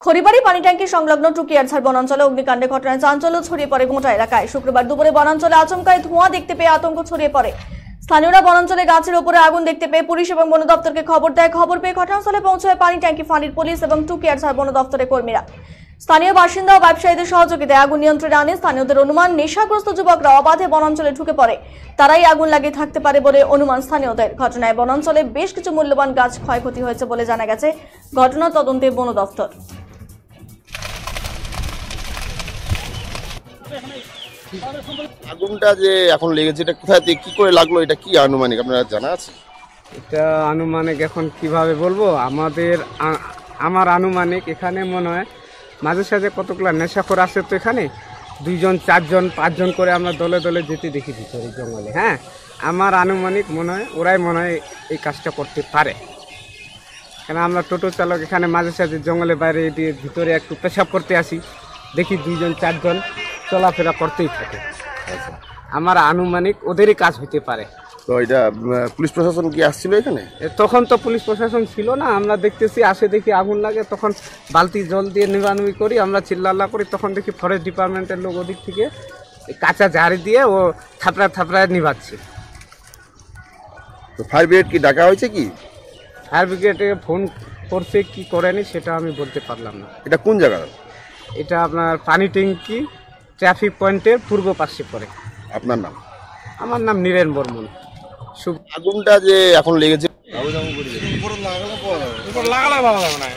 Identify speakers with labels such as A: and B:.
A: খড়িবাড়ি পানি ট্যাঙ্কি সংলগ্ন টুকিয়ারঝাড় বনাঞ্চলে অগ্নিকাণ্ডের ঘটনায় চাঞ্চল্য ছড়িয়ে পড়ে গোটা এলাকায়। শুক্রবার দুপুরে বনাঞ্চলে আচমকায় ধোঁয়া দেখতে পেয়ে আতঙ্ক ছড়িয়ে পড়ে। স্থানীয়রা বনাঞ্চলে গাছের উপরে আগুন দেখতে পেয়ে পুলিশ এবং বন দপ্তরকে খবর দেয়। খবর পেয়ে ঘটনাস্থলে পৌঁছায় পানি ট্যাঙ্কি ফাঁড়ির পুলিশ এবং টুকিয়ারঝাড় বন দপ্তরের কর্মীরা। স্থানীয় বাসিন্দা ও ব্যবসায়ীদের সহযোগিতায় আগুন নিয়ন্ত্রণে আনে। স্থানীয়দের অনুমান, নেশাগ্রস্ত যুবকরা অবাধে বনাঞ্চলে ঢুকে পড়ে, তারাই আগুন লাগিয়ে থাকতে পারে বলে অনুমান স্থানীয়দের। ঘটনায় বনাঞ্চলে বেশ কিছু মূল্যবান গাছ ক্ষয়ক্ষতি হয়েছে বলে জানা গেছে। ঘটনা তদন্তে বন দপ্তর।
B: আগুনটা যে এখন লেগেছে এটা কোথা থেকে কি করে লাগলো, এটা কি আনুমানিক আপনারা জানা আছে?
C: এটা আনুমানিক এখন কিভাবে বলবো, আমার আনুমানিক এখানে মনে হয় মাঝে সাঝে কতগুলো নেশাখোর আছে, তো এখানে 2 জন 4 জন 5 জন করে আমরা দলে দলে যেতে দেখি ভিতরে জঙ্গলে। হ্যাঁ, আমার আনুমানিক মনে হয় ওরাই মনে হয় এই কাজটা করতে পারে। কেন আমরা টোটো চালক এখানে মাঝে সাঝে জঙ্গলে বাইরে দিয়ে ভিতরে একটু পেশাব করতে আসি, দেখি 2 জন 4 জন চলাফেরা করতেই থাকে। আমার আনুমানিক ওদেরই কাজ হতে পারে।
B: তো এটা পুলিশ প্রশাসন কি আসছিল এখানে?
C: তখন তো পুলিশ প্রশাসন ছিল না, আমরা দেখতেছি আসে দেখি আগুন লাগে, তখন বালতি জল দিয়ে নিবানুই করি, আমরা চিল্লাল্লা করি, তখন দেখি ফরেস্ট ডিপার্টমেন্টের লোক ওদিক থেকে কাঁচা ঝাড়ি দিয়ে ও থাপড়ায় থাপড়ায় নিভাচ্ছে।
B: তো ফায়ার ব্রিগেড কি ডাকা হয়েছে কি?
C: ফায়ার ব্রিগেডে ফোন করছে কি করেনি সেটা আমি বলতে পারলাম না।
B: এটা কোন জায়গা?
C: এটা আপনার পানি ট্যাঙ্কি ট্রাফিক পয়েন্টের পূর্ব পাশে পড়ে।
B: আপনার নাম?
C: আমার নাম নীরেন বর্মন।
B: আগুনটা যে এখন লেগেছে
D: লাগালে ভালো লাগে না।